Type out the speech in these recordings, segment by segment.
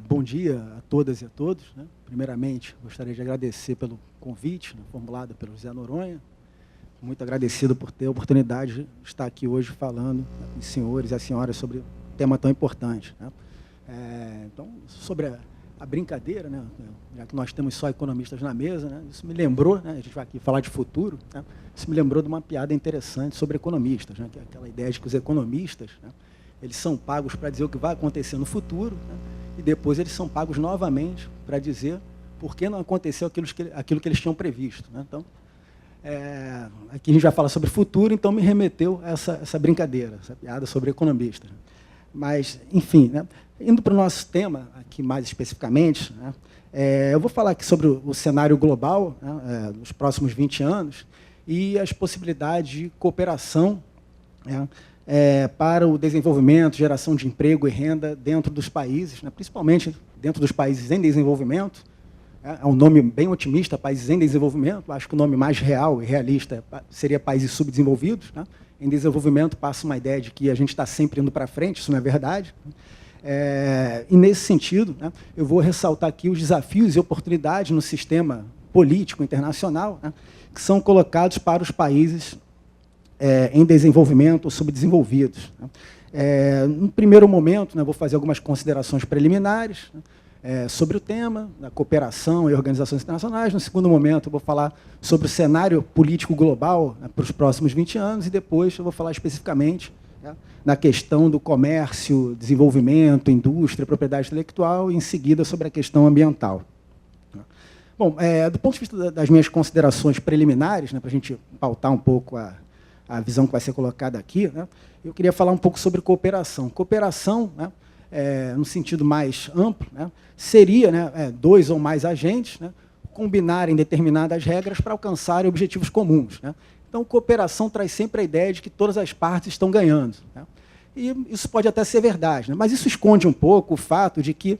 Bom dia a todas e a todos, né? Primeiramente, gostaria de agradecer pelo convite, né, formulado pelo José Noronha. Muito agradecido por ter a oportunidade de estar aqui hoje falando, né, com os senhores e as senhoras sobre um tema tão importante, né? Então, sobre a brincadeira, né, já que nós temos só economistas na mesa, né, isso me lembrou, né, a gente vai aqui falar de futuro, né, isso me lembrou de uma piada interessante sobre economistas, né, que é aquela ideia de que os economistas, né, eles são pagos para dizer o que vai acontecer no futuro, né, e depois eles são pagos novamente para dizer por que não aconteceu aquilo que eles tinham previsto, né? Então, aqui a gente vai falar sobre futuro, então me remeteu a essa brincadeira, essa piada sobre economistas. Mas, enfim, né, indo para o nosso tema, aqui mais especificamente, né, eu vou falar aqui sobre o cenário global, né, nos próximos 20 anos e as possibilidades de cooperação, né, para o desenvolvimento, geração de emprego e renda dentro dos países, né, principalmente dentro dos países em desenvolvimento. É um nome bem otimista, países em desenvolvimento. Acho que o nome mais real e realista seria países subdesenvolvidos, né? Em desenvolvimento passa uma ideia de que a gente está sempre indo para frente, isso não é verdade. E, nesse sentido, né, eu vou ressaltar aqui os desafios e oportunidades no sistema político internacional, né, que são colocados para os países em desenvolvimento ou subdesenvolvidos. No primeiro momento, né, vou fazer algumas considerações preliminares, né, sobre o tema da cooperação e organizações internacionais. No segundo momento, eu vou falar sobre o cenário político global, né, para os próximos 20 anos, e depois eu vou falar especificamente, né, na questão do comércio, desenvolvimento, indústria, propriedade intelectual, e, em seguida, sobre a questão ambiental. Bom, do ponto de vista das minhas considerações preliminares, né, para a gente pautar um pouco a visão que vai ser colocada aqui, né, eu queria falar um pouco sobre cooperação. Cooperação, né, no sentido mais amplo, né, seria, né, dois ou mais agentes, né, combinarem determinadas regras para alcançarem objetivos comuns, né. Então, cooperação traz sempre a ideia de que todas as partes estão ganhando, né. E isso pode até ser verdade, né, mas isso esconde um pouco o fato de que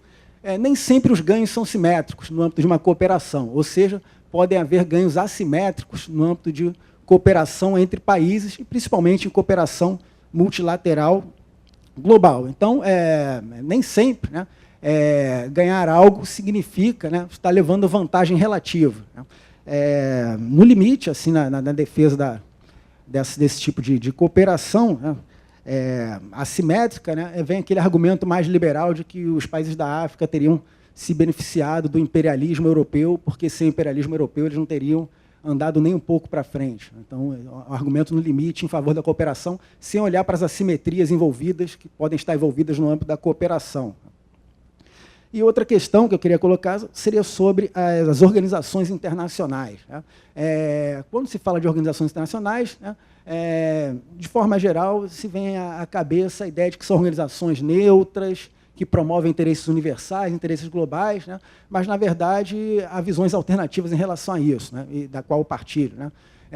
nem sempre os ganhos são simétricos no âmbito de uma cooperação, ou seja, podem haver ganhos assimétricos no âmbito de cooperação entre países, e principalmente em cooperação multilateral global. Então, nem sempre, né, ganhar algo significa, né, estar levando vantagem relativa, né. No limite, assim, na defesa desse tipo de cooperação, né, assimétrica, né, vem aquele argumento mais liberal de que os países da África teriam se beneficiado do imperialismo europeu, porque sem o imperialismo europeu eles não teriam andado nem um pouco para frente. Então, um argumento no limite em favor da cooperação, sem olhar para as assimetrias envolvidas, que podem estar envolvidas no âmbito da cooperação. E outra questão que eu queria colocar seria sobre as organizações internacionais, né? Quando se fala de organizações internacionais, né, de forma geral, se vem à cabeça a ideia de que são organizações neutras, que promovem interesses universais, interesses globais, né? Mas, na verdade, há visões alternativas em relação a isso, né? E da qual eu partilho, né?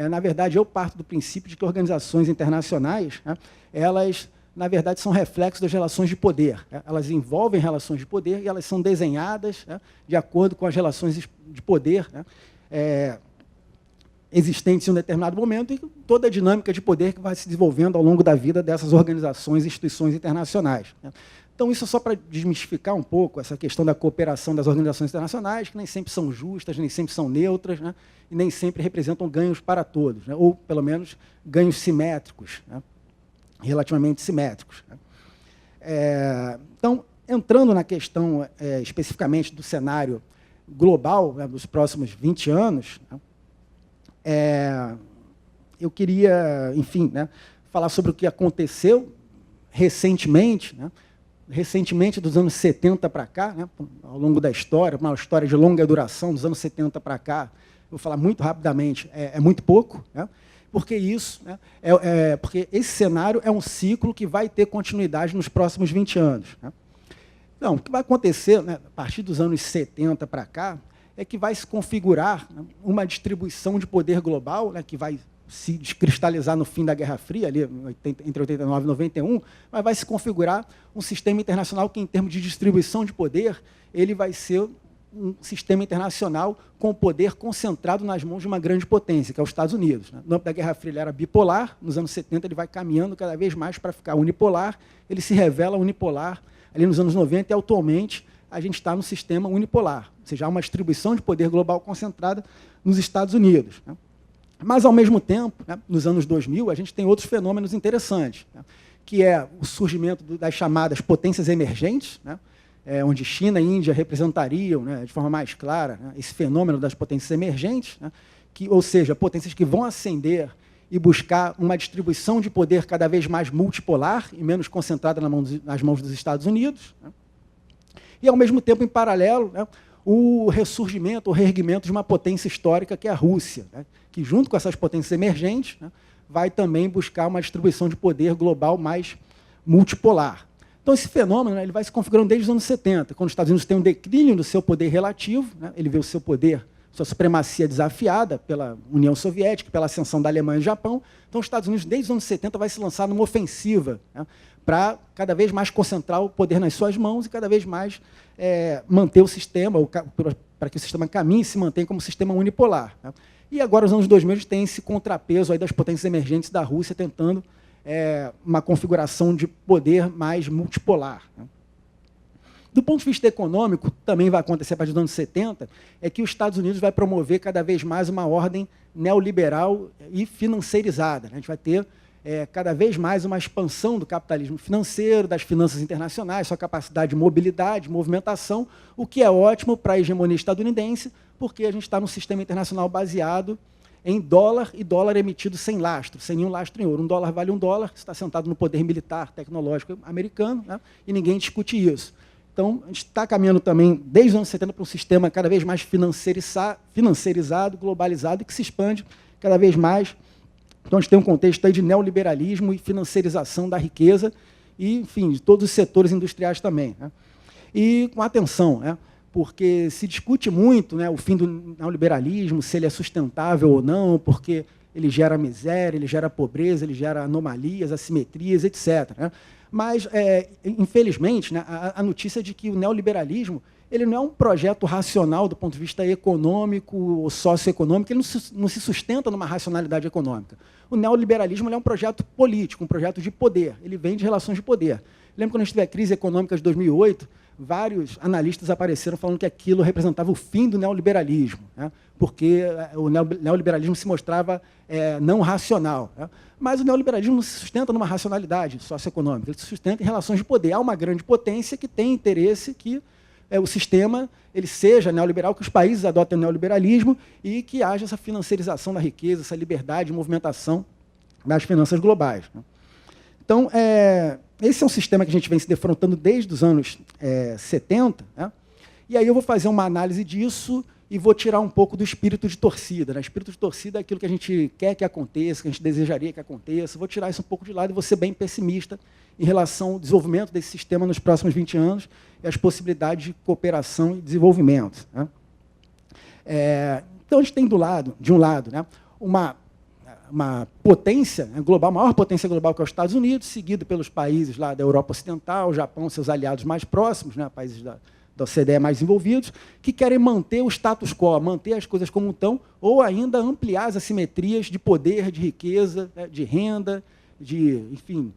Na verdade, eu parto do princípio de que organizações internacionais, né, elas, na verdade, são reflexos das relações de poder, né? Elas envolvem relações de poder e elas são desenhadas, né, de acordo com as relações de poder, né, existentes em um determinado momento, e toda a dinâmica de poder que vai se desenvolvendo ao longo da vida dessas organizações e instituições internacionais, né? Então, isso é só para desmistificar um pouco essa questão da cooperação das organizações internacionais, que nem sempre são justas, nem sempre são neutras, né, e nem sempre representam ganhos para todos, né, ou, pelo menos, ganhos simétricos, né, relativamente simétricos, né. Então, entrando na questão especificamente do cenário global, né, dos próximos 20 anos, né, eu queria, enfim, né, falar sobre o que aconteceu recentemente, né, dos anos 70 para cá, né, ao longo da história, uma história de longa duração, dos anos 70 para cá, vou falar muito rapidamente, é muito pouco, né, porque isso, né, porque esse cenário é um ciclo que vai ter continuidade nos próximos 20 anos. Né. Então, o que vai acontecer, né, a partir dos anos 70 para cá, é que vai se configurar, né, uma distribuição de poder global, né, que vai se descristalizar no fim da Guerra Fria, ali, entre 89 e 91, mas vai se configurar um sistema internacional que, em termos de distribuição de poder, ele vai ser um sistema internacional com poder concentrado nas mãos de uma grande potência, que é os Estados Unidos, né. No âmbito da Guerra Fria ele era bipolar, nos anos 70 ele vai caminhando cada vez mais para ficar unipolar, ele se revela unipolar ali nos anos 90 e, atualmente, a gente está no sistema unipolar, ou seja, há uma distribuição de poder global concentrada nos Estados Unidos, né? Mas, ao mesmo tempo, né, nos anos 2000, a gente tem outros fenômenos interessantes, né, que é o surgimento das chamadas potências emergentes, né, onde China e Índia representariam, né, de forma mais clara, né, esse fenômeno das potências emergentes, né, ou seja, potências que vão ascender e buscar uma distribuição de poder cada vez mais multipolar e menos concentrada nas mãos dos Estados Unidos, né. E, ao mesmo tempo, em paralelo, né, o ressurgimento, o reerguimento de uma potência histórica, que é a Rússia, né, que, junto com essas potências emergentes, né, vai também buscar uma distribuição de poder global mais multipolar. Então, esse fenômeno, né, ele vai se configurando desde os anos 70, quando os Estados Unidos têm um declínio do seu poder relativo, né, ele vê o seu poder, sua supremacia desafiada pela União Soviética, pela ascensão da Alemanha e do Japão. Então, os Estados Unidos, desde os anos 70, vai se lançar numa ofensiva, né, para cada vez mais concentrar o poder nas suas mãos e cada vez mais manter o sistema, para que o sistema caminhe e se mantenha como sistema unipolar, né. E agora, nos anos 2000, a gente tem esse contrapeso aí das potências emergentes da Rússia tentando uma configuração de poder mais multipolar, né. Do ponto de vista econômico, também vai acontecer a partir dos anos 70, é que os Estados Unidos vai promover cada vez mais uma ordem neoliberal e financeirizada, né. A gente vai ter cada vez mais uma expansão do capitalismo financeiro, das finanças internacionais, sua capacidade de mobilidade, movimentação, o que é ótimo para a hegemonia estadunidense, porque a gente está num sistema internacional baseado em dólar e dólar emitido sem lastro, sem nenhum lastro em ouro. $1 vale $1, está sentado no poder militar, tecnológico americano, né, e ninguém discute isso. Então, a gente está caminhando também, desde os anos 70, para um sistema cada vez mais financeirizado, globalizado, e que se expande cada vez mais. Então, a gente tem um contexto aí de neoliberalismo e financiarização da riqueza e, enfim, de todos os setores industriais também, né. E com atenção, né, porque se discute muito, né, o fim do neoliberalismo, se ele é sustentável ou não, porque ele gera miséria, ele gera pobreza, ele gera anomalias, assimetrias, etc., né. Mas, infelizmente, né, a notícia de que o neoliberalismo ele não é um projeto racional do ponto de vista econômico ou socioeconômico, ele não se sustenta numa racionalidade econômica. O neoliberalismo ele é um projeto político, um projeto de poder, ele vem de relações de poder. Lembra quando a gente teve a crise econômica de 2008, vários analistas apareceram falando que aquilo representava o fim do neoliberalismo, né, porque o neoliberalismo se mostrava não racional, né. Mas o neoliberalismo não se sustenta numa racionalidade socioeconômica, ele se sustenta em relações de poder. Há uma grande potência que tem interesse que o sistema ele seja neoliberal, que os países adotem o neoliberalismo e que haja essa financiarização da riqueza, essa liberdade de movimentação das finanças globais, né. Então, esse é um sistema que a gente vem se defrontando desde os anos 70, né? E aí eu vou fazer uma análise disso e vou tirar um pouco do espírito de torcida, né? Espírito de torcida é aquilo que a gente quer que aconteça, que a gente desejaria que aconteça. Vou tirar isso um pouco de lado e vou ser bem pessimista em relação ao desenvolvimento desse sistema nos próximos 20 anos e as possibilidades de cooperação e desenvolvimento, né? Então, a gente tem de um lado, né, uma potência global, a maior potência global que é os Estados Unidos, seguido pelos países lá da Europa Ocidental, Japão, seus aliados mais próximos, né, países da OCDE mais envolvidos, que querem manter o status quo, manter as coisas como estão, ou ainda ampliar as assimetrias de poder, de riqueza, né, de renda, enfim,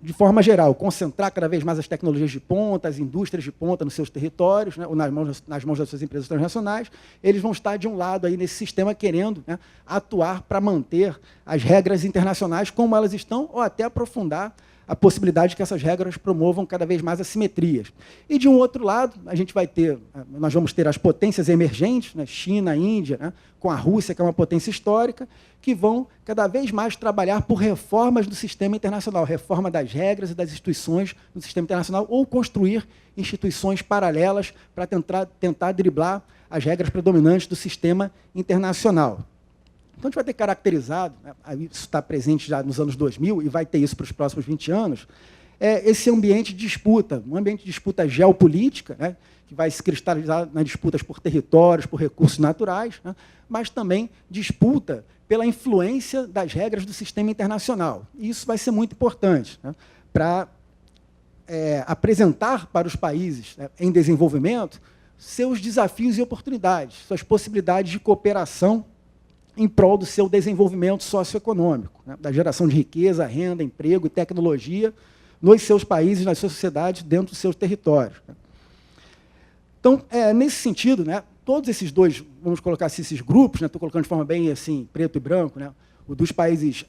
de forma geral, concentrar cada vez mais as tecnologias de ponta, as indústrias de ponta nos seus territórios, né, ou nas mãos das suas empresas transnacionais. Eles vão estar, de um lado, aí, nesse sistema, querendo, né, atuar para manter as regras internacionais como elas estão, ou até aprofundar a possibilidade de que essas regras promovam cada vez mais assimetrias. E, de um outro lado, nós vamos ter as potências emergentes, né, China, Índia, né, com a Rússia, que é uma potência histórica, que vão cada vez mais trabalhar por reformas do sistema internacional, reforma das regras e das instituições do sistema internacional, ou construir instituições paralelas para tentar driblar as regras predominantes do sistema internacional. Então, a gente vai ter caracterizado, né, isso está presente já nos anos 2000 e vai ter isso para os próximos 20 anos, esse ambiente de disputa, um ambiente de disputa geopolítica, né, que vai se cristalizar nas disputas por territórios, por recursos naturais, né, mas também disputa pela influência das regras do sistema internacional. E isso vai ser muito importante, né, para apresentar para os países, né, em desenvolvimento seus desafios e oportunidades, suas possibilidades de cooperação em prol do seu desenvolvimento socioeconômico, né, da geração de riqueza, renda, emprego e tecnologia nos seus países, nas suas sociedades, dentro dos seus territórios, né. Então, nesse sentido, né, todos esses dois, vamos colocar assim, esses grupos, estou colocando de forma bem assim, preto e branco, né, o dos países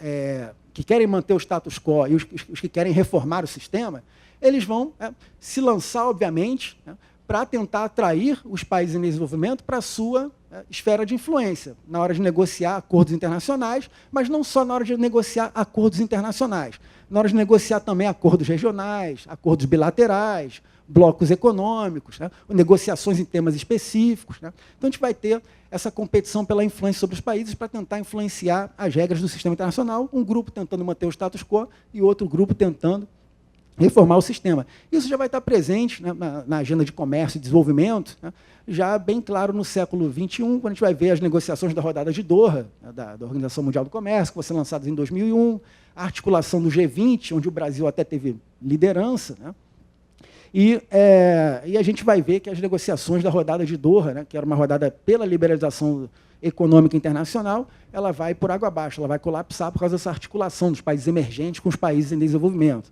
que querem manter o status quo e os que querem reformar o sistema, eles vão se lançar, obviamente, né, para tentar atrair os países em desenvolvimento para a sua esfera de influência, na hora de negociar acordos internacionais, mas não só na hora de negociar acordos internacionais, na hora de negociar também acordos regionais, acordos bilaterais, blocos econômicos, né, negociações em temas específicos. Né. Então, a gente vai ter essa competição pela influência sobre os países para tentar influenciar as regras do sistema internacional, um grupo tentando manter o status quo e outro grupo tentando reformar o sistema. Isso já vai estar presente, né, na agenda de comércio e desenvolvimento, né, já bem claro no século XXI, quando a gente vai ver as negociações da rodada de Doha, né, da Organização Mundial do Comércio, que foram ser lançadas em 2001, a articulação do G20, onde o Brasil até teve liderança, né, e a gente vai ver que as negociações da rodada de Doha, né, que era uma rodada pela liberalização econômica internacional, ela vai por água abaixo, ela vai colapsar por causa dessa articulação dos países emergentes com os países em desenvolvimento.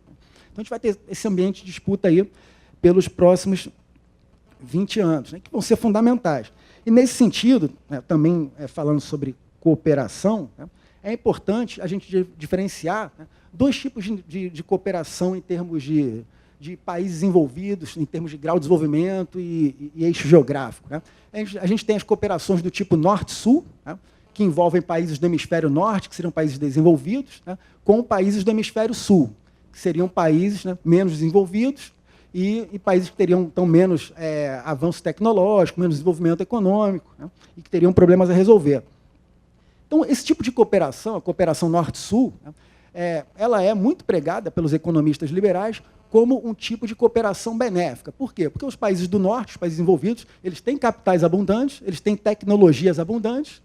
Então, a gente vai ter esse ambiente de disputa aí pelos próximos 20 anos, né, que vão ser fundamentais. E, nesse sentido, né, também falando sobre cooperação, né, é importante a gente diferenciar, né, dois tipos de cooperação em termos de países envolvidos, em termos de grau de desenvolvimento e eixo geográfico. Né. A gente tem as cooperações do tipo Norte-Sul, né, que envolvem países do hemisfério norte, que seriam países desenvolvidos, né, com países do hemisfério sul, que seriam países, né, menos desenvolvidos e países que teriam então, menos avanço tecnológico, menos desenvolvimento econômico, né, e que teriam problemas a resolver. Então, esse tipo de cooperação, a cooperação Norte-Sul, né, ela é muito pregada pelos economistas liberais como um tipo de cooperação benéfica. Por quê? Porque os países do Norte, os países desenvolvidos, eles têm capitais abundantes, eles têm tecnologias abundantes,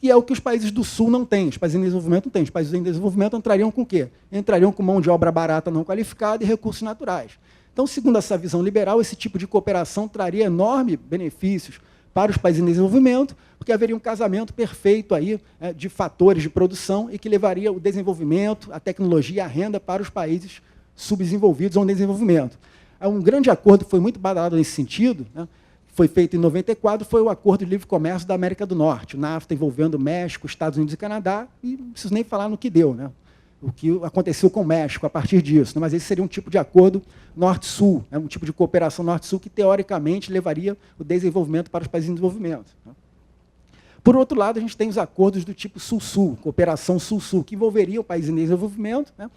e é o que os países do Sul não têm, os países em desenvolvimento não têm. Os países em desenvolvimento entrariam com o quê? Entrariam com mão de obra barata não qualificada e recursos naturais. Então, segundo essa visão liberal, esse tipo de cooperação traria enormes benefícios para os países em desenvolvimento, porque haveria um casamento perfeito aí, de fatores de produção e que levaria o desenvolvimento, a tecnologia e a renda para os países subdesenvolvidos ou em desenvolvimento. Um grande acordo foi muito badalado nesse sentido, né, foi feito em 94, foi o Acordo de Livre Comércio da América do Norte, o NAFTA envolvendo México, Estados Unidos e Canadá, e não preciso nem falar no que deu, né? O que aconteceu com o México a partir disso. Né? Mas esse seria um tipo de acordo Norte-Sul, né? Um tipo de cooperação Norte-Sul que, teoricamente, levaria o desenvolvimento para os países em desenvolvimento. Né? Por outro lado, a gente tem os acordos do tipo Sul-Sul, cooperação Sul-Sul, que envolveria o país em desenvolvimento, né?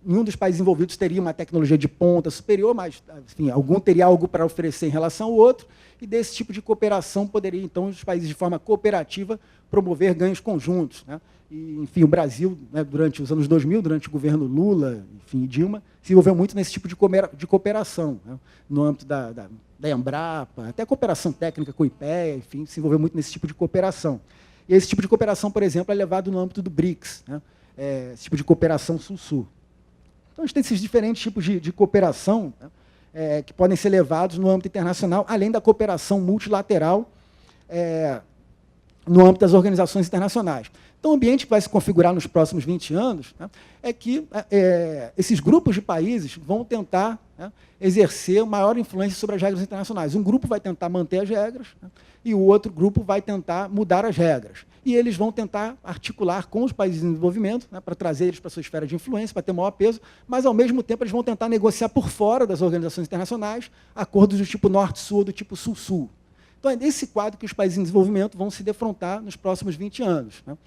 Nenhum dos países envolvidos teria uma tecnologia de ponta superior, mas, enfim, algum teria algo para oferecer em relação ao outro, e desse tipo de cooperação poderia, então, os países de forma cooperativa promover ganhos conjuntos. Né? E, enfim, o Brasil, né, durante os anos 2000, durante o governo Lula, enfim, Dilma, se envolveu muito nesse tipo de cooperação, né? No âmbito da Embrapa, até cooperação técnica com o IPEA, enfim, se envolveu muito nesse tipo de cooperação. E esse tipo de cooperação, por exemplo, é levado no âmbito do BRICS, né? Esse tipo de cooperação Sul-Sul. Então, a gente tem esses diferentes tipos de cooperação, né, que podem ser levados no âmbito internacional, além da cooperação multilateral no âmbito das organizações internacionais. Então, o ambiente que vai se configurar nos próximos 20 anos, né, é que esses grupos de países vão tentar, né, exercer maior influência sobre as regras internacionais. Um grupo vai tentar manter as regras, né, e o outro grupo vai tentar mudar as regras. E eles vão tentar articular com os países em desenvolvimento, né, para trazer eles para a sua esfera de influência, para ter maior peso, mas, ao mesmo tempo, eles vão tentar negociar por fora das organizações internacionais acordos do tipo Norte-Sul, do tipo Sul-Sul. Então, é nesse quadro que os países em desenvolvimento vão se defrontar nos próximos 20 anos. Né?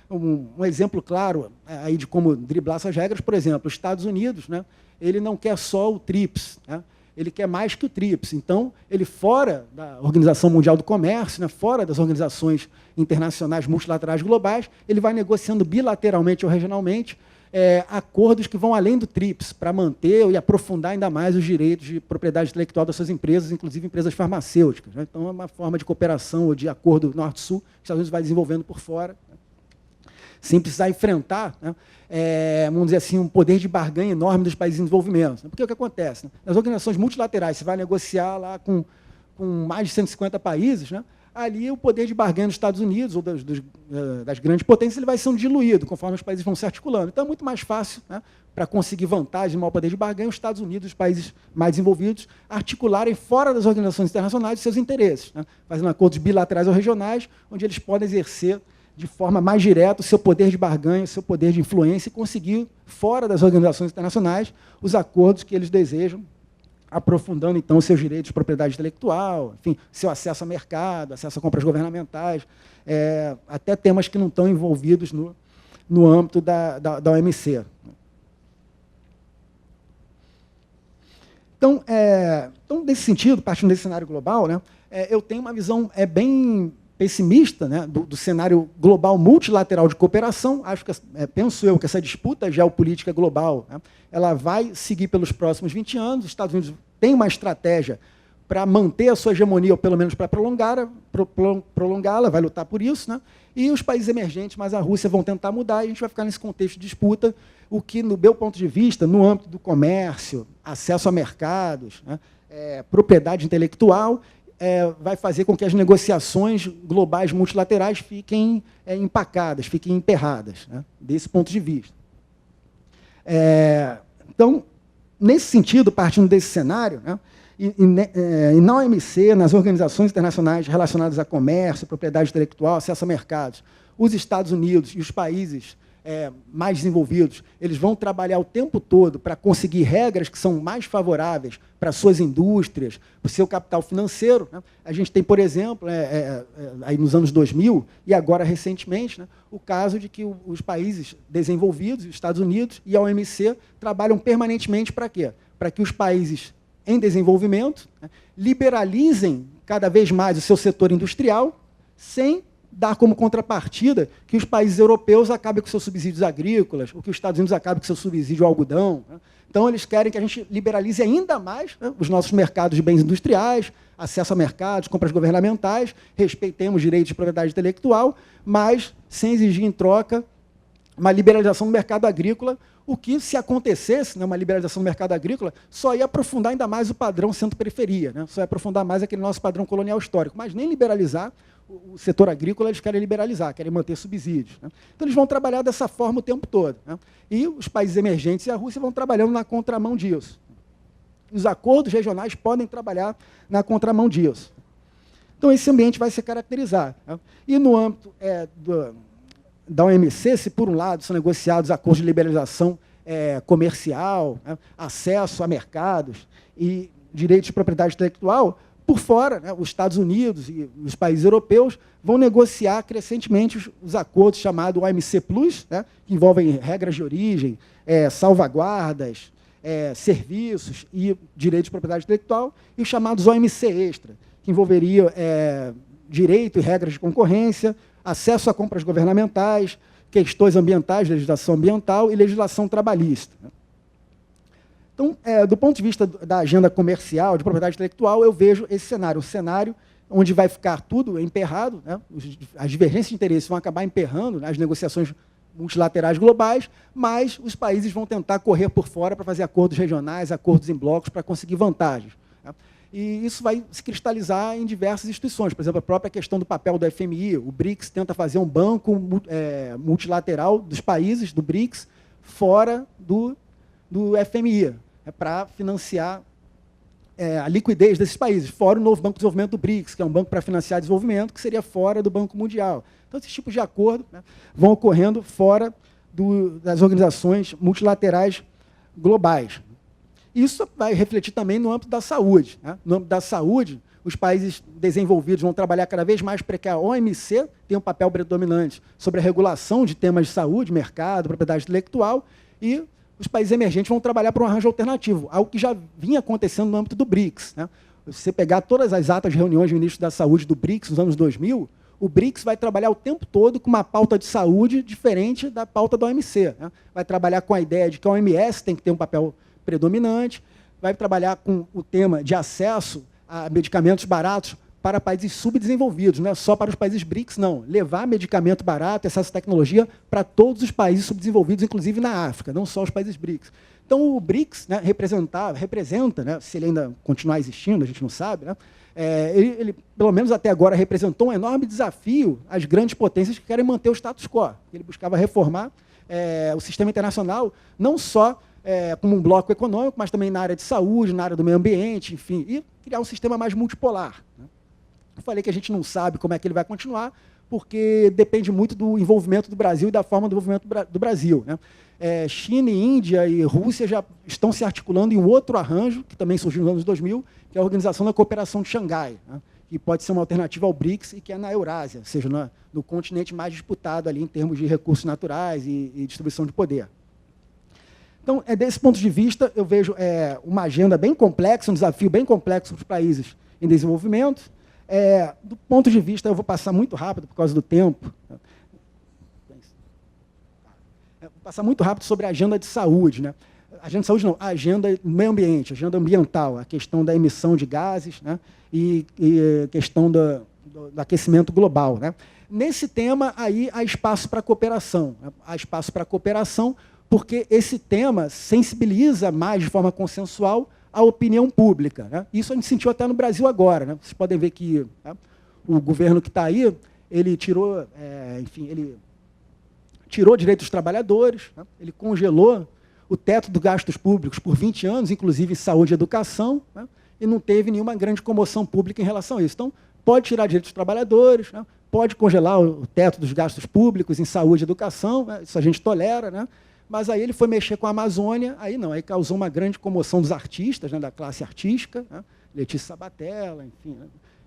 Um exemplo claro aí de como driblar essas regras, por exemplo, os Estados Unidos, né, ele não quer só o TRIPS, né, ele quer mais que o TRIPS. Então, ele, fora da Organização Mundial do Comércio, né, fora das organizações internacionais multilaterais globais, ele vai negociando bilateralmente ou regionalmente acordos que vão além do TRIPS, para manter e aprofundar ainda mais os direitos de propriedade intelectual das suas empresas, inclusive empresas farmacêuticas. Né? Então, é uma forma de cooperação ou de acordo Norte-Sul que os Estados Unidos vai desenvolvendo por fora, né, sem precisar enfrentar, né, vamos dizer assim, um poder de barganha enorme dos países em desenvolvimento. Porque o que acontece? Né? Nas organizações multilaterais, você vai negociar lá com mais de 150 países, né? ali o poder de barganha dos Estados Unidos ou das grandes potências ele vai sendo diluído, conforme os países vão se articulando. Então, é muito mais fácil, né, para conseguir vantagem no maior poder de barganha, os Estados Unidos, os países mais desenvolvidos, articularem fora das organizações internacionais seus interesses, né, fazendo acordos bilaterais ou regionais, onde eles podem exercer de forma mais direta o seu poder de barganha, o seu poder de influência e conseguir, fora das organizações internacionais, os acordos que eles desejam, aprofundando, então, os seus direitos de propriedade intelectual, enfim, seu acesso a mercado, acesso a compras governamentais, até temas que não estão envolvidos no âmbito da OMC. Então, nesse sentido, partindo desse cenário global, né, eu tenho uma visão bem pessimista, né, do cenário global multilateral de cooperação. Acho que, penso eu que essa disputa geopolítica global, né, ela vai seguir pelos próximos 20 anos. Os Estados Unidos têm uma estratégia para manter a sua hegemonia, ou pelo menos para prolongá-la, vai lutar por isso, né? E os países emergentes, mais a Rússia, vão tentar mudar, e a gente vai ficar nesse contexto de disputa, o que, no meu ponto de vista, no âmbito do comércio, acesso a mercados, né, propriedade intelectual, vai fazer com que as negociações globais multilaterais fiquem empacadas, fiquem emperradas, né, desse ponto de vista. Então, nesse sentido, partindo desse cenário, né, e na OMC, nas organizações internacionais relacionadas a comércio, propriedade intelectual, acesso a mercados, os Estados Unidos e os países mais desenvolvidos, eles vão trabalhar o tempo todo para conseguir regras que são mais favoráveis para suas indústrias, para o seu capital financeiro, né? A gente tem, por exemplo, aí nos anos 2000, e agora recentemente, né, o caso de que os países desenvolvidos, os Estados Unidos e a OMC, trabalham permanentemente para quê? Para que os países em desenvolvimento, né, liberalizem cada vez mais o seu setor industrial, sem dar como contrapartida que os países europeus acabem com seus subsídios agrícolas, ou que os Estados Unidos acabem com seu subsídio ao algodão, né? Então, eles querem que a gente liberalize ainda mais, né, os nossos mercados de bens industriais, acesso a mercados, compras governamentais, respeitemos direitos de propriedade intelectual, mas sem exigir em troca uma liberalização do mercado agrícola, o que, se acontecesse, né, uma liberalização do mercado agrícola, só ia aprofundar ainda mais o padrão centro-periferia, né? Só ia aprofundar mais aquele nosso padrão colonial histórico, mas nem liberalizar o setor agrícola, eles querem liberalizar, querem manter subsídios, né? Então, eles vão trabalhar dessa forma o tempo todo, né? E os países emergentes e a Rússia vão trabalhando na contramão disso. Os acordos regionais podem trabalhar na contramão disso. Então, esse ambiente vai se caracterizar, né? E no âmbito da OMC, se por um lado são negociados acordos de liberalização comercial, né, acesso a mercados e direitos de propriedade intelectual, por fora, né, os Estados Unidos e os países europeus vão negociar crescentemente os acordos chamados OMC Plus, né, que envolvem regras de origem, salvaguardas, serviços e direitos de propriedade intelectual, e os chamados OMC Extra, que envolveriam direito e regras de concorrência, acesso a compras governamentais, questões ambientais, legislação ambiental e legislação trabalhista. Então, do ponto de vista da agenda comercial, de propriedade intelectual, eu vejo esse cenário, um cenário onde vai ficar tudo emperrado, né? As divergências de interesse vão acabar emperrando, né, as negociações multilaterais globais, mas os países vão tentar correr por fora para fazer acordos regionais, acordos em blocos, para conseguir vantagens, né? E isso vai se cristalizar em diversas instituições. Por exemplo, a própria questão do papel do FMI. O BRICS tenta fazer um banco multilateral dos países do BRICS fora do FMI, para financiar a liquidez desses países, fora o novo Banco de Desenvolvimento do BRICS, que é um banco para financiar desenvolvimento, que seria fora do Banco Mundial. Então, esses tipos de acordo, né, vão ocorrendo fora das organizações multilaterais globais. Isso vai refletir também no âmbito da saúde, né? No âmbito da saúde, os países desenvolvidos vão trabalhar cada vez mais para que a OMC tenha um papel predominante sobre a regulação de temas de saúde, mercado, propriedade intelectual, e os países emergentes vão trabalhar para um arranjo alternativo, algo que já vinha acontecendo no âmbito do BRICS, né? Se você pegar todas as atas de reuniões de ministros da saúde do BRICS nos anos 2000, o BRICS vai trabalhar o tempo todo com uma pauta de saúde diferente da pauta da OMC, né? Vai trabalhar com a ideia de que a OMS tem que ter um papel predominante, vai trabalhar com o tema de acesso a medicamentos baratos para países subdesenvolvidos, não é só para os países BRICS, não. Levar medicamento barato, essa tecnologia, para todos os países subdesenvolvidos, inclusive na África, não só os países BRICS. Então, o BRICS, né, representa, né, se ele ainda continuar existindo, a gente não sabe, né, ele, pelo menos até agora, representou um enorme desafio às grandes potências que querem manter o status quo. Ele buscava reformar o sistema internacional, não só como um bloco econômico, mas também na área de saúde, na área do meio ambiente, enfim, e criar um sistema mais multipolar, né. Eu falei que a gente não sabe como é que ele vai continuar, porque depende muito do envolvimento do Brasil e da forma do envolvimento do Brasil, né. China, Índia e Rússia já estão se articulando em um outro arranjo, que também surgiu nos anos 2000, que é a Organização da Cooperação de Xangai, né, que pode ser uma alternativa ao BRICS e que é na Eurásia, ou seja, no continente mais disputado ali em termos de recursos naturais e distribuição de poder. Então, desse ponto de vista, eu vejo uma agenda bem complexa, um desafio bem complexo para os países em desenvolvimento. Do ponto de vista, eu vou passar muito rápido por causa do tempo, vou passar muito rápido sobre a agenda de saúde, né? Agenda de saúde não, a agenda do meio ambiente, a agenda ambiental, a questão da emissão de gases, né? e a questão do aquecimento global, né? Nesse tema, aí há espaço para cooperação, né? Há espaço para cooperação porque esse tema sensibiliza mais de forma consensual a opinião pública, né? Isso a gente sentiu até no Brasil agora, né? Vocês podem ver que, né, o governo que está aí, ele tirou, enfim, ele tirou direitos dos trabalhadores, né? Ele congelou o teto dos gastos públicos por 20 anos, inclusive em saúde e educação, né? E não teve nenhuma grande comoção pública em relação a isso. Então, pode tirar direitos dos trabalhadores, né? Pode congelar o teto dos gastos públicos em saúde e educação, né? Isso a gente tolera, né? Mas aí ele foi mexer com a Amazônia, aí não, aí causou uma grande comoção dos artistas, né, da classe artística, né, Letícia Sabatella, enfim,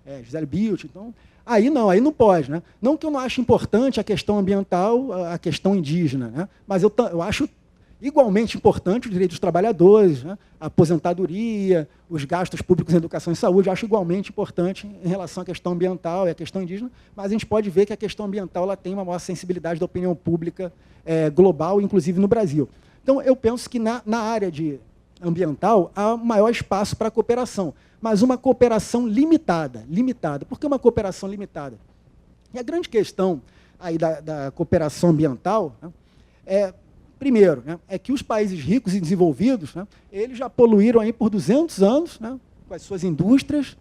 né, Gisele Bündchen, então, aí não pode, né? Não que eu não ache importante a questão ambiental, a questão indígena, né, mas eu acho igualmente importante os direitos dos trabalhadores, né, a aposentadoria, os gastos públicos em educação e saúde, eu acho igualmente importante em relação à questão ambiental e à questão indígena, mas a gente pode ver que a questão ambiental ela tem uma maior sensibilidade da opinião pública global, inclusive no Brasil. Então, eu penso que na área ambiental há maior espaço para a cooperação, mas uma cooperação limitada. Por que uma cooperação limitada? E a grande questão aí da cooperação ambiental, né, primeiro, né, é que os países ricos e desenvolvidos, né, eles já poluíram aí por 200 anos, né, com as suas indústrias,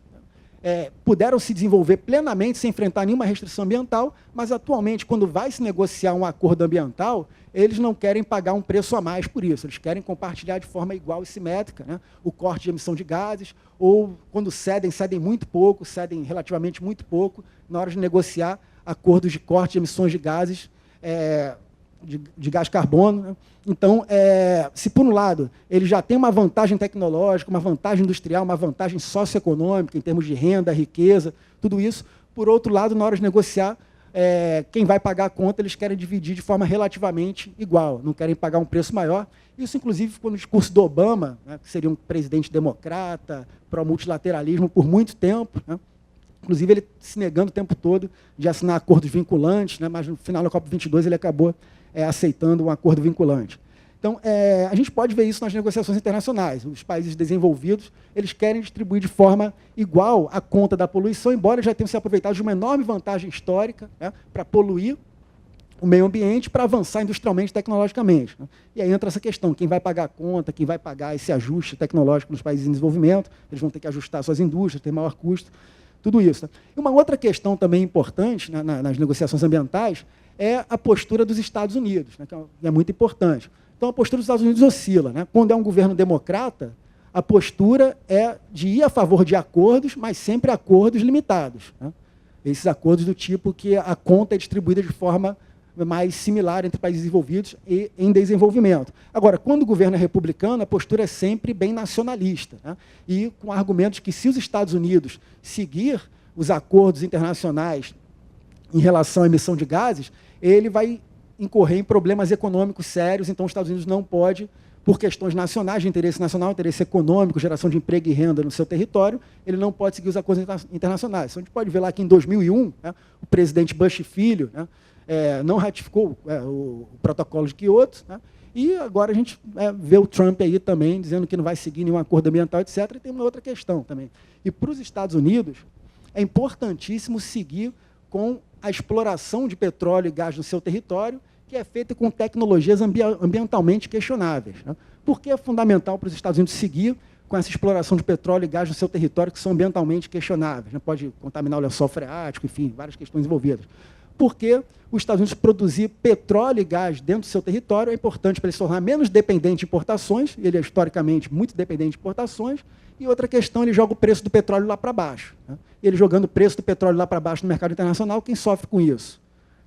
puderam se desenvolver plenamente sem enfrentar nenhuma restrição ambiental, mas atualmente, quando vai se negociar um acordo ambiental, eles não querem pagar um preço a mais por isso, eles querem compartilhar de forma igual e simétrica, né, o corte de emissão de gases, ou quando cedem muito pouco, cedem relativamente muito pouco, na hora de negociar acordos de corte de emissões de gases, de gás carbono, né? Então, se por um lado ele já tem uma vantagem tecnológica, uma vantagem industrial, uma vantagem socioeconômica, em termos de renda, riqueza, tudo isso, por outro lado, na hora de negociar, quem vai pagar a conta, eles querem dividir de forma relativamente igual, não querem pagar um preço maior. Isso, inclusive, ficou no discurso do Obama, né, que seria um presidente democrata, pró-multilateralismo por muito tempo, né? Inclusive ele se negando o tempo todo de assinar acordos vinculantes, né, mas no final da COP22 ele acabou aceitando um acordo vinculante. Então, a gente pode ver isso nas negociações internacionais. Os países desenvolvidos, eles querem distribuir de forma igual a conta da poluição, embora já tenham se aproveitado de uma enorme vantagem histórica, né, para poluir o meio ambiente, para avançar industrialmente e tecnologicamente, né? E aí entra essa questão, quem vai pagar a conta, quem vai pagar esse ajuste tecnológico nos países em desenvolvimento, eles vão ter que ajustar suas indústrias, ter maior custo, tudo isso, né? E uma outra questão também importante, né, nas negociações ambientais é a postura dos Estados Unidos, né, que é muito importante. Então, a postura dos Estados Unidos oscila, né? Quando é um governo democrata, a postura é de ir a favor de acordos, mas sempre acordos limitados, né? Esses acordos do tipo que a conta é distribuída de forma mais similar entre países desenvolvidos e em desenvolvimento. Agora, quando o governo é republicano, a postura é sempre bem nacionalista, né? E com argumentos que, se os Estados Unidos seguir os acordos internacionais em relação à emissão de gases, ele vai incorrer em problemas econômicos sérios, então os Estados Unidos não pode, por questões nacionais, de interesse nacional, interesse econômico, geração de emprego e renda no seu território, ele não pode seguir os acordos internacionais. Então, a gente pode ver lá que, em 2001, né, o presidente Bush Filho, né, não ratificou o protocolo de Kyoto, né, e agora a gente vê o Trump aí também dizendo que não vai seguir nenhum acordo ambiental, etc. E tem uma outra questão também. E para os Estados Unidos, é importantíssimo seguir com a exploração de petróleo e gás no seu território, que é feita com tecnologias ambientalmente questionáveis, né? Por que é fundamental para os Estados Unidos seguir com essa exploração de petróleo e gás no seu território, que são ambientalmente questionáveis, né? Pode contaminar o lençol freático, enfim, várias questões envolvidas. Porque os Estados Unidos produzir petróleo e gás dentro do seu território é importante para ele se tornar menos dependente de importações, ele é historicamente muito dependente de importações, e outra questão, ele joga o preço do petróleo lá para baixo, né? Ele jogando o preço do petróleo lá para baixo no mercado internacional, quem sofre com isso?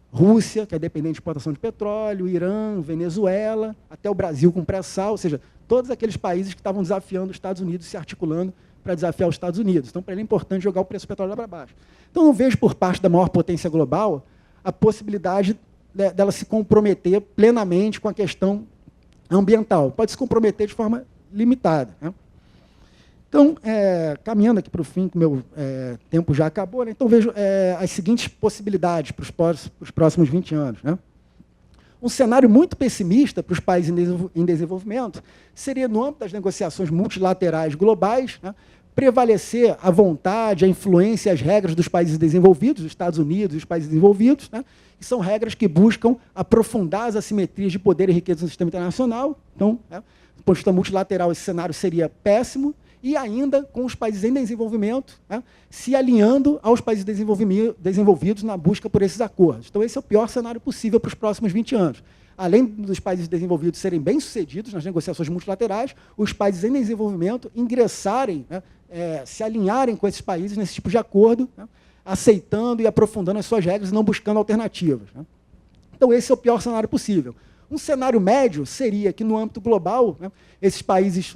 Rússia, que é dependente de exportação de petróleo, Irã, Venezuela, até o Brasil com pré-sal, ou seja, todos aqueles países que estavam desafiando os Estados Unidos, se articulando para desafiar os Estados Unidos. Então, para ele é importante jogar o preço do petróleo lá para baixo. Então, não vejo por parte da maior potência global a possibilidade dela se comprometer plenamente com a questão ambiental. Pode se comprometer de forma limitada, né? Então, caminhando aqui para o fim, que meu tempo já acabou, né? Então vejo as seguintes possibilidades para os próximos 20 anos, né? Um cenário muito pessimista para os países em desenvolvimento seria, no âmbito das negociações multilaterais globais, né, prevalecer a vontade, a influência e as regras dos países desenvolvidos, os Estados Unidos e os países desenvolvidos, né, que são regras que buscam aprofundar as assimetrias de poder e riqueza no sistema internacional. Então, do ponto de vista multilateral, esse cenário seria péssimo, e ainda com os países em desenvolvimento, né, se alinhando aos países desenvolvidos na busca por esses acordos. Então, esse é o pior cenário possível para os próximos 20 anos. Além dos países desenvolvidos serem bem-sucedidos nas negociações multilaterais, os países em desenvolvimento ingressarem, né, se alinharem com esses países nesse tipo de acordo, né, aceitando e aprofundando as suas regras e não buscando alternativas, né. Então, esse é o pior cenário possível. Um cenário médio seria que, no âmbito global, né, esses países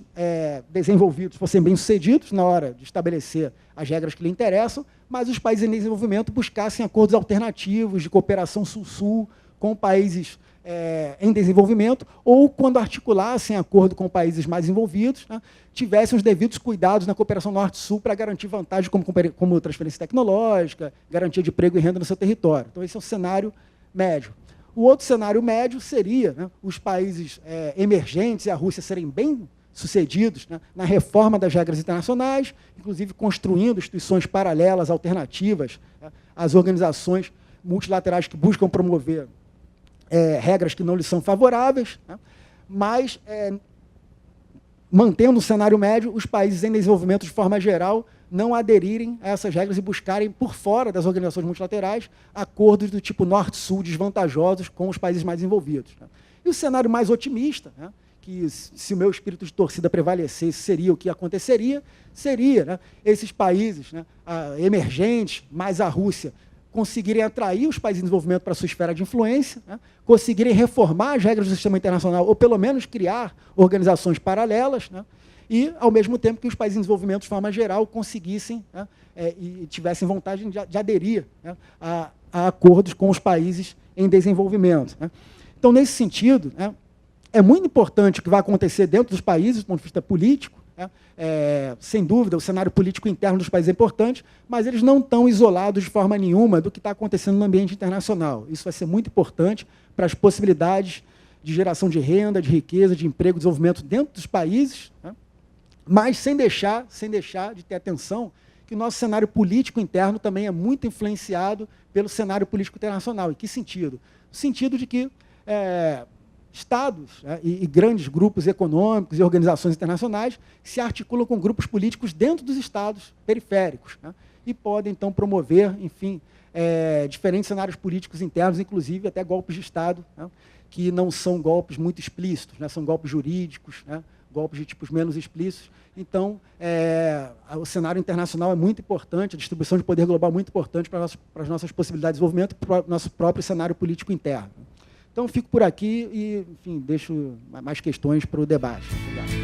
desenvolvidos fossem bem-sucedidos na hora de estabelecer as regras que lhe interessam, mas os países em desenvolvimento buscassem acordos alternativos de cooperação sul-sul com países em desenvolvimento, ou, quando articulassem acordo com países mais envolvidos, né, tivessem os devidos cuidados na cooperação norte-sul para garantir vantagens como transferência tecnológica, garantia de emprego e renda no seu território. Então, esse é o cenário médio. O outro cenário médio seria, né, os países emergentes e a Rússia serem bem-sucedidos, né, na reforma das regras internacionais, inclusive construindo instituições paralelas, alternativas, né, às organizações multilaterais que buscam promover regras que não lhes são favoráveis, né, mas, mantendo o cenário médio, os países em desenvolvimento, de forma geral, não aderirem a essas regras e buscarem, por fora das organizações multilaterais, acordos do tipo norte-sul desvantajosos com os países mais envolvidos, né. E o cenário mais otimista, né, que, se o meu espírito de torcida prevalecesse, seria o que aconteceria, seria, né, esses países, né, emergentes, mais a Rússia, conseguirem atrair os países em desenvolvimento para a sua esfera de influência, né, conseguirem reformar as regras do sistema internacional, ou pelo menos criar organizações paralelas, né, e, ao mesmo tempo, que os países em desenvolvimento, de forma geral, conseguissem, né, e tivessem vontade de aderir, né, a acordos com os países em desenvolvimento, né. Então, nesse sentido, né, é muito importante o que vai acontecer dentro dos países, do ponto de vista político, né, sem dúvida, o cenário político interno dos países é importante, mas eles não estão isolados de forma nenhuma do que está acontecendo no ambiente internacional. Isso vai ser muito importante para as possibilidades de geração de renda, de riqueza, de emprego, de desenvolvimento dentro dos países, né, mas sem deixar de ter atenção que o nosso cenário político interno também é muito influenciado pelo cenário político internacional. Em que sentido? No sentido de que Estados, né, e grandes grupos econômicos e organizações internacionais se articulam com grupos políticos dentro dos Estados periféricos, né, e podem, então, promover, enfim, diferentes cenários políticos internos, inclusive até golpes de Estado, né, que não são golpes muito explícitos, né, são golpes jurídicos, né, golpes de tipos menos explícitos. Então, o cenário internacional é muito importante, a distribuição de poder global é muito importante para as nossas possibilidades de desenvolvimento, para o nosso próprio cenário político interno. Então, fico por aqui e, enfim, deixo mais questões para o debate. Obrigado.